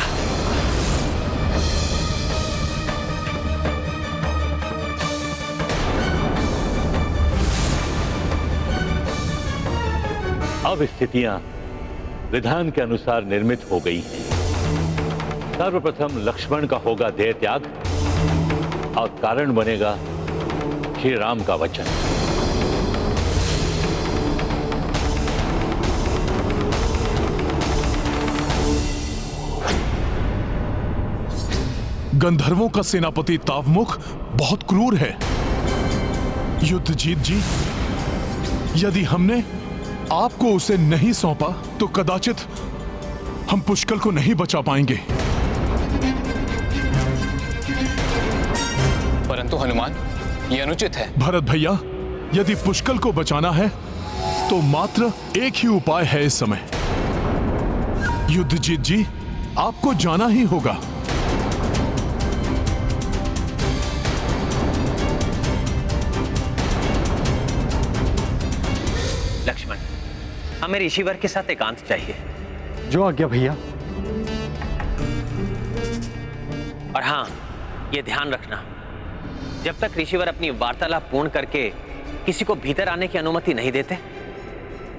अब स्थितियां विधान के अनुसार निर्मित हो गई हैं। सर्वप्रथम लक्ष्मण का होगा देह त्याग और कारण बनेगा श्री राम का वचन।
गंधर्वों का सेनापति तावमुख बहुत क्रूर है। युद्धजीत जी, यदि हमने आपको उसे नहीं सौंपा तो कदाचित हम पुष्कल को नहीं बचा पाएंगे।
परंतु हनुमान, यह अनुचित है।
भरत भैया, यदि पुष्कल को बचाना है तो मात्र एक ही उपाय है इस समय। युद्धजीत जी, आपको जाना ही होगा।
लक्ष्मण, हमें ऋषिवर के साथ एकांत चाहिए।
जो आज्ञा भैया।
और हाँ, ये ध्यान रखना, जब तक ऋषिवर अपनी वार्तालाप पूर्ण करके किसी को भीतर आने की अनुमति नहीं देते,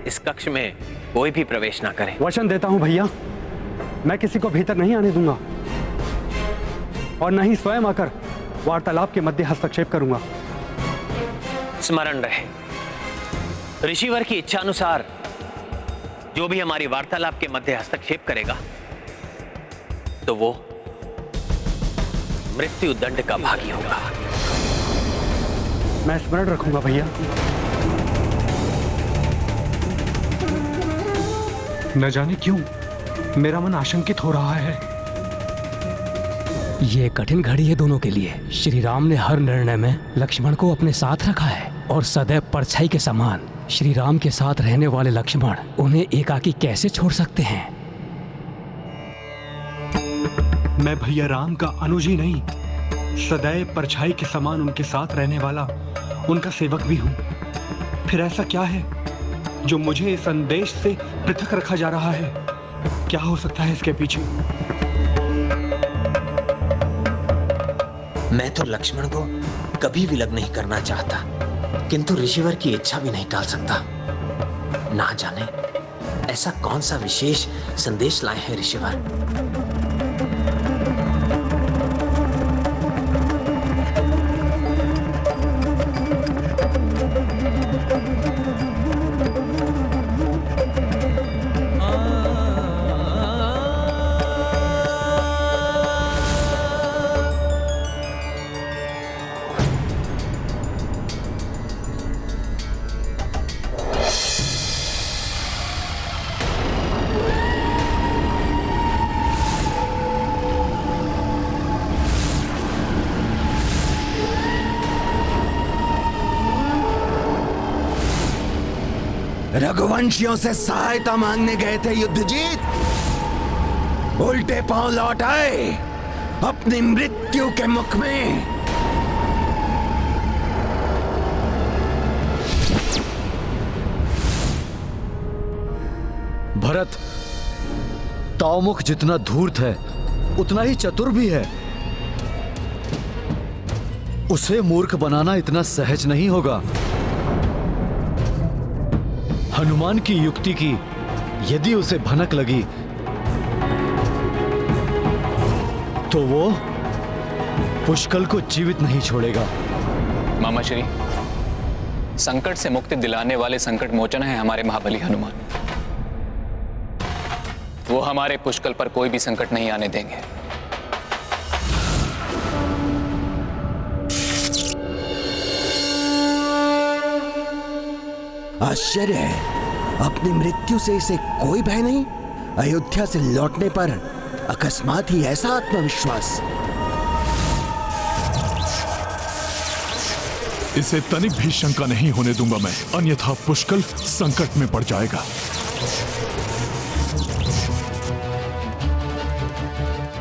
इस कक्ष में कोई भी प्रवेश ना करे।
वचन देता हूं भैया, मैं किसी को भीतर नहीं आने दूंगा और न ही स्वयं आकर वार्तालाप के मध्य हस्तक्षेप करूंगा।
स्मरण रहे, ऋषिवर की इच्छा अनुसार जो भी हमारी वार्तालाप के मध्य हस्तक्षेप करेगा तो वो मृत्यु दंड का भागी होगा।
मैं स्मरण रखूंगा भैया।
न जाने क्यों मेरा मन आशंकित हो रहा है।
ये कठिन घड़ी है दोनों के लिए। श्री राम ने हर निर्णय में लक्ष्मण को अपने साथ रखा है और सदैव परछाई के समान श्री राम के साथ रहने वाले लक्ष्मण उन्हें एकाकी कैसे छोड़ सकते हैं?
मैं भैया राम का अनुज ही नहीं, सदैव परछाई के समान उनके साथ रहने वाला उनका सेवक भी हूँ। फिर ऐसा क्या है जो मुझे इस संदेश से पृथक रखा जा रहा है? क्या हो सकता है इसके पीछे?
मैं तो लक्ष्मण को कभी विलग नहीं करना चाहता, किंतु ऋषिवर की इच्छा भी नहीं टाल सकता। ना जाने ऐसा कौन सा विशेष संदेश लाए हैं ऋषिवर।
रघुवंशियों से सहायता मांगने गए थे युद्धजीत, उल्टे पांव लौट आए अपनी मृत्यु के मुख में।
भरत, तावमुख जितना धूर्त है उतना ही चतुर भी है। उसे मूर्ख बनाना इतना सहज नहीं होगा। हनुमान की युक्ति की यदि उसे भनक लगी तो वो पुष्कल को जीवित नहीं छोड़ेगा।
मामा श्री, संकट से मुक्ति दिलाने वाले संकट मोचन है हमारे महाबली हनुमान। वो हमारे पुष्कल पर कोई भी संकट नहीं आने देंगे।
आश्चर्य है, अपनी मृत्यु से इसे कोई भय नहीं। अयोध्या से लौटने पर अकस्मात ही ऐसा आत्मविश्वास।
इसे तनिक भी शंका नहीं होने दूंगा मैं, अन्यथा पुष्कल संकट में पड़ जाएगा।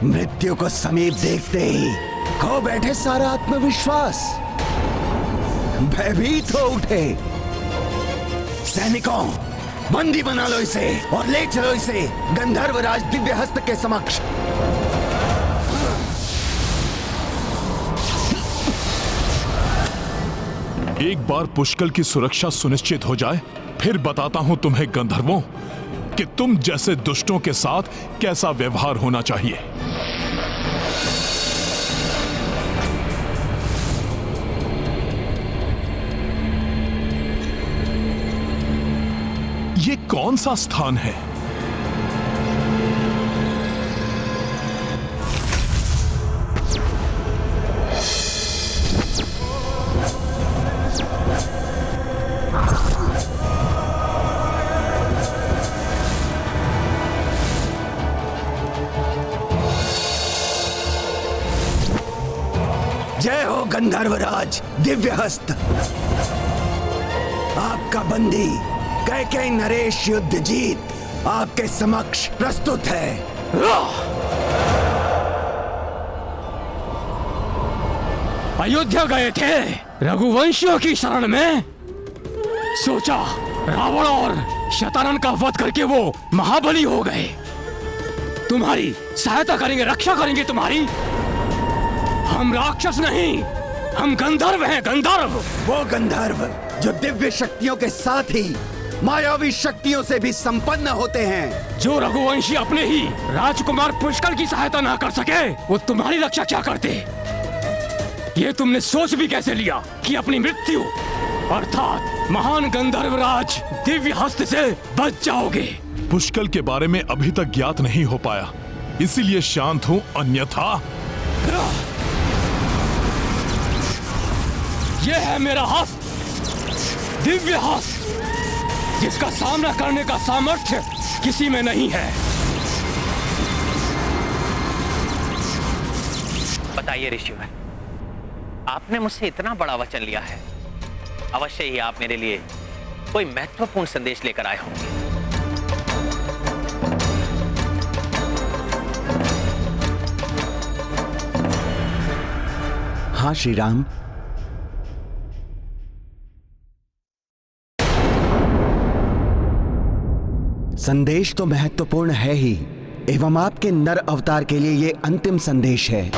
मृत्यु को समीप देखते ही खो बैठे सारा आत्मविश्वास। भयभीत हो उठे। सैनिकों, बंदी बना लो इसे और ले चलो इसे गंधर्वराज दिव्यहस्त के समक्ष।
एक बार पुष्कल की सुरक्षा सुनिश्चित हो जाए, फिर बताता हूं तुम्हें गंधर्वों कि तुम जैसे दुष्टों के साथ कैसा व्यवहार होना चाहिए। ये कौन सा स्थान है?
जय हो गंधर्वराज दिव्यहस्त। आपका बंदी कैकेयी नरेश युद्धजीत आपके समक्ष प्रस्तुत है।
अयोध्या गए थे रघुवंशियों की शरण में। सोचा रावण और शतानन का वध करके वो महाबली हो गए। तुम्हारी सहायता करेंगे, रक्षा करेंगे तुम्हारी। हम राक्षस नहीं, हम गंधर्व हैं, गंधर्व।
वो गंधर्व जो दिव्य शक्तियों के साथ ही मायावी शक्तियों से भी संपन्न होते हैं।
जो रघुवंशी अपने ही राजकुमार पुष्कल की सहायता ना कर सके, वो तुम्हारी रक्षा क्या करते? ये तुमने सोच भी कैसे लिया कि अपनी मृत्यु अर्थात महान गंधर्वराज दिव्यहस्त से बच जाओगे?
पुष्कल के बारे में अभी तक ज्ञात नहीं हो पाया, इसीलिए शांत हूं, अन्यथा।
ये है मेरा हस्त, दिव्य हस्त, जिसका सामना करने का सामर्थ्य किसी में नहीं है।
बताइए ऋषिवर, आपने मुझसे इतना बड़ा वचन लिया है, अवश्य ही आप मेरे लिए कोई महत्वपूर्ण संदेश लेकर आए होंगे।
हाँ श्री राम। संदेश तो महत्वपूर्ण है ही, एवं आपके नर अवतार के लिए ये अंतिम संदेश है।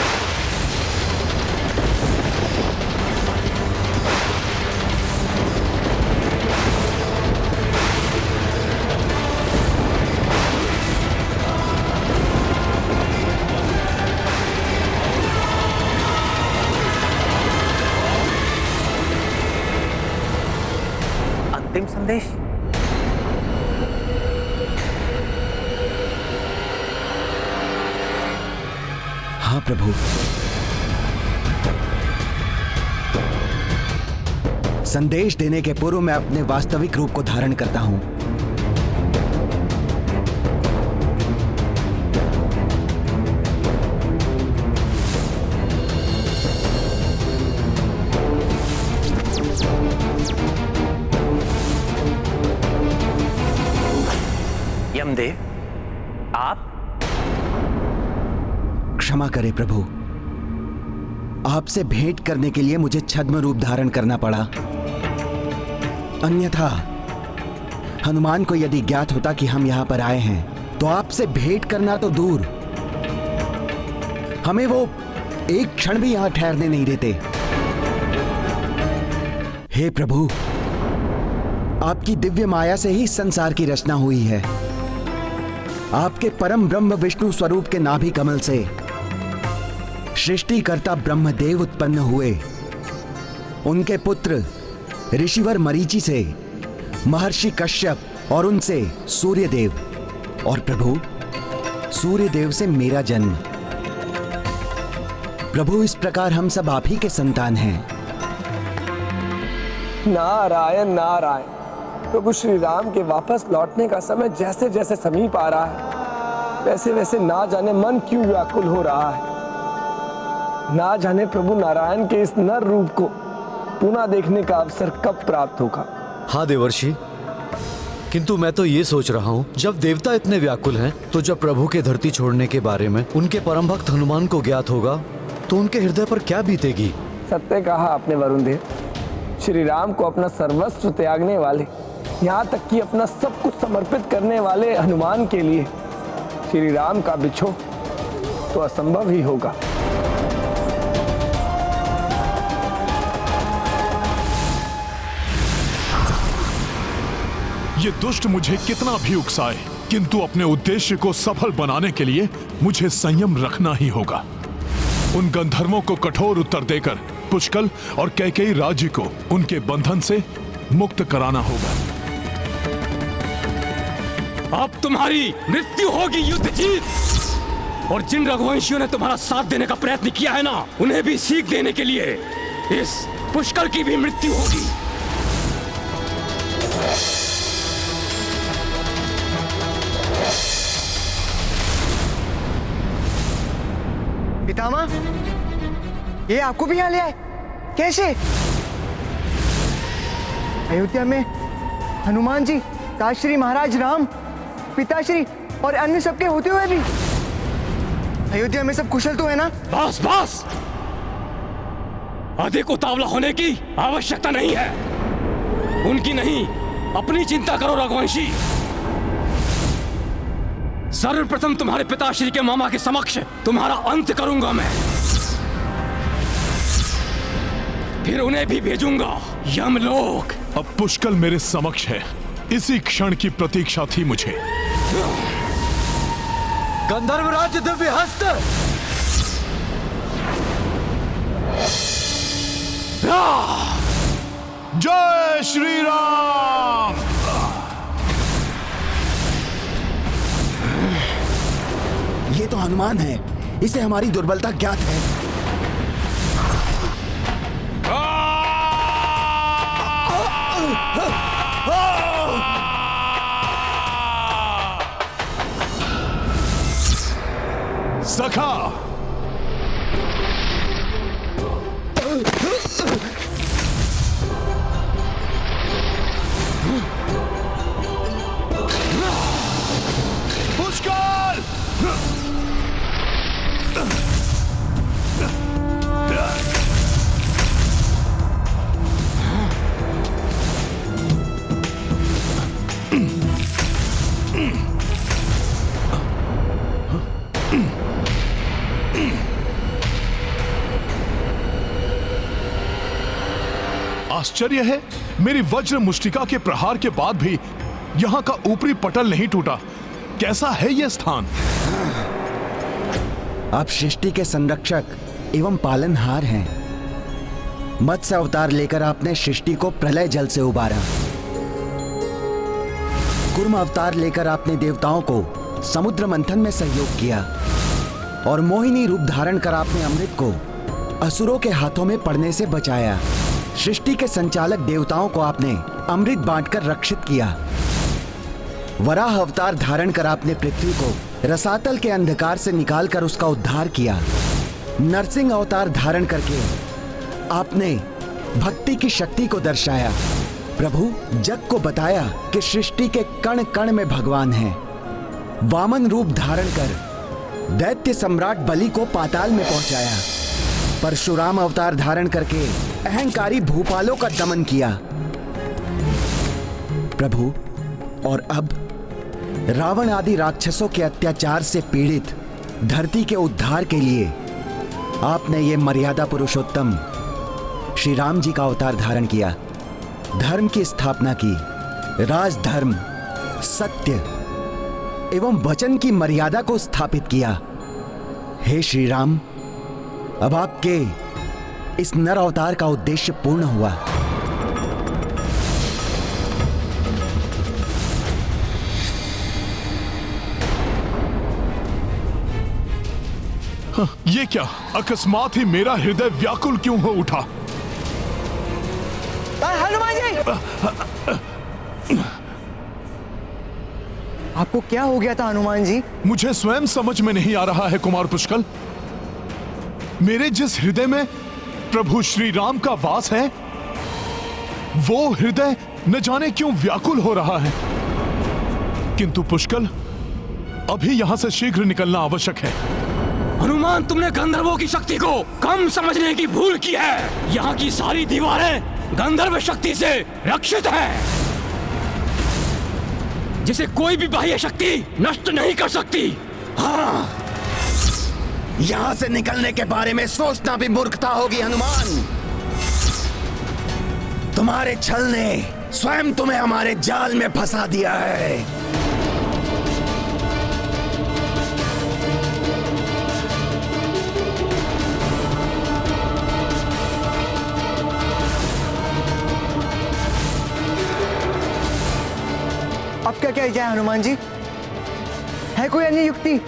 अंतिम संदेश?
हाँ प्रभु। संदेश देने के पूर्व मैं अपने वास्तविक रूप को धारण करता हूं।
यमदेव, आप?
क्षमा करें प्रभु, आपसे भेंट करने के लिए मुझे छद्म रूप धारण करना पड़ा। अन्यथा हनुमान को यदि ज्ञात होता कि हम यहां पर आए हैं तो आपसे भेंट करना तो दूर, हमें वो एक क्षण भी यहां ठहरने नहीं देते। हे प्रभु, आपकी दिव्य माया से ही संसार की रचना हुई है। आपके परम ब्रह्म विष्णु स्वरूप के नाभि कमल से सृष्टिकर्ता ब्रह्मदेव उत्पन्न हुए। उनके पुत्र ऋषिवर मरीचि से महर्षि कश्यप और उनसे सूर्यदेव, और प्रभु सूर्यदेव से मेरा जन्म। प्रभु, इस प्रकार हम सब आप ही के संतान हैं।
नारायण नारायण। प्रभु श्री राम के वापस लौटने का समय जैसे जैसे समीप आ रहा है, वैसे वैसे ना जाने मन क्यों व्याकुल हो रहा है। ना जाने प्रभु नारायण के इस नर रूप को पुनः देखने का अवसर कब प्राप्त होगा।
हाँ देवर्षि, किंतु मैं तो ये सोच रहा हूँ, जब देवता इतने व्याकुल हैं, तो जब प्रभु के धरती छोड़ने के बारे में उनके परम भक्त हनुमान को ज्ञात होगा तो उनके हृदय पर क्या बीतेगी।
सत्य कहा आपने वरुण देव। श्री राम को अपना सर्वस्व त्यागने वाले, यहाँ तक कि अपना सब कुछ समर्पित करने वाले हनुमान के लिए श्री राम का बिछोह तो असंभव ही होगा।
ये दुष्ट मुझे कितना भी उकसाए, किंतु अपने उद्देश्य को सफल बनाने के लिए मुझे संयम रखना ही होगा। उन गंधर्वों को कठोर उत्तर देकर पुष्कल और कैकेयी राज्य को उनके बंधन से मुक्त कराना होगा।
अब तुम्हारी मृत्यु होगी युद्ध जीत, और जिन रघुवंशियों ने तुम्हारा साथ देने का प्रयत्न किया है ना, उन्हें भी सीख देने के लिए इस पुष्कल की भी मृत्यु होगी।
पितामह, ये आपको भी यहाँ ले आए? कैसे? अयोध्या में हनुमान जी, ताश्री महाराज राम, पिताश्री और अन्य सबके होते हुए भी अयोध्या में सब कुशल तो है ना?
बस बस, अधिक उतावला होने की आवश्यकता नहीं है। उनकी नहीं, अपनी चिंता करो रघुवंशी। सर्वप्रथम तुम्हारे पिताश्री के मामा के समक्ष तुम्हारा अंत करूंगा मैं, फिर उन्हें भी भेजूंगा यमलोक।
अब पुष्कल मेरे समक्ष है, इसी क्षण की प्रतीक्षा थी मुझे।
गंधर्वराज दिव्य हस्त,
जय श्री राम।
ये तो हनुमान है, इसे हमारी दुर्बलता ज्ञात है।
सखा, आश्चर्य है, मेरी वज्र मुष्टिका के प्रहार के बाद भी यहाँ का ऊपरी पटल नहीं टूटा। कैसा है यह स्थान?
आप सृष्टि के संरक्षक एवं पालनहार हैं। मत्स्य अवतार लेकर आपने सृष्टि को प्रलय जल से उबारा। कूर्म अवतार लेकर आपने देवताओं को समुद्र मंथन में सहयोग किया और मोहिनी रूप धारण कर आपने अमृत को असुरों के हाथों में पड़ने से बचाया। सृष्टि के संचालक देवताओं को आपने अमृत बांटकर रक्षित किया। वराह अवतार धारण कर आपने पृथ्वी को रसातल के अंधकार से निकालकर उसका उद्धार किया। नरसिंह अवतार धारण करके आपने भक्ति की शक्ति को दर्शाया। प्रभु जग को बताया कि सृष्टि के कण कण में भगवान है। वामन रूप धारण कर दैत्य सम्राट बलि को पाताल में पहुंचाया। परशुराम अवतार धारण करके अहंकारी भूपालों का दमन किया। प्रभु और अब रावण आदि राक्षसों के अत्याचार से पीड़ित धरती के उद्धार के लिए आपने ये मर्यादा पुरुषोत्तम श्री राम जी का अवतार धारण किया। धर्म की स्थापना की, राजधर्म, सत्य एवं वचन की मर्यादा को स्थापित किया। हे श्री राम, अब आपके इस नर अवतार का उद्देश्य पूर्ण हुआ।
ये क्या? अकस्मात ही मेरा हृदय व्याकुल क्यों हो उठा?
हनुमान जी! आपको क्या हो गया था हनुमान जी?
मुझे स्वयं समझ में नहीं आ रहा है कुमार पुष्कल। मेरे जिस हृदय में प्रभु श्री राम का वास है, वो हृदय न जाने क्यों व्याकुल हो रहा है। किंतु पुष्कल, अभी यहां से शीघ्र निकलना आवश्यक है।
हनुमान, तुमने गंधर्वों की शक्ति को कम समझने की भूल की है। यहाँ की सारी दीवारें गंधर्व शक्ति से रक्षित है, जिसे कोई भी बाह्य शक्ति नष्ट नहीं कर सकती।
हाँ, यहां से निकलने के बारे में सोचना भी मूर्खता होगी हनुमान। तुम्हारे छल ने स्वयं तुम्हें हमारे जाल में फंसा दिया है।
अब क्या किया जाए हनुमान जी? है कोई अन्य युक्ति?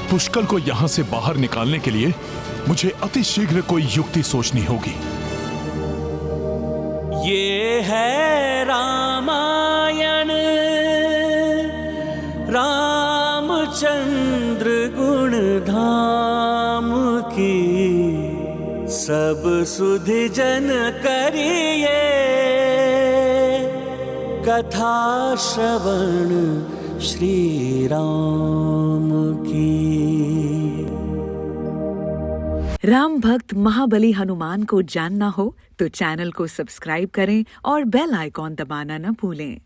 पुष्कल को यहां से बाहर निकालने के लिए मुझे अति शीघ्र कोई युक्ति सोचनी होगी।
ये है रामायण, रामचंद्र गुण धाम की, सब सुधि जन करिए कथा श्रवण श्री राम की।
राम भक्त महाबली हनुमान को जानना हो तो चैनल को सब्सक्राइब करें और बेल आइकॉन दबाना न भूलें।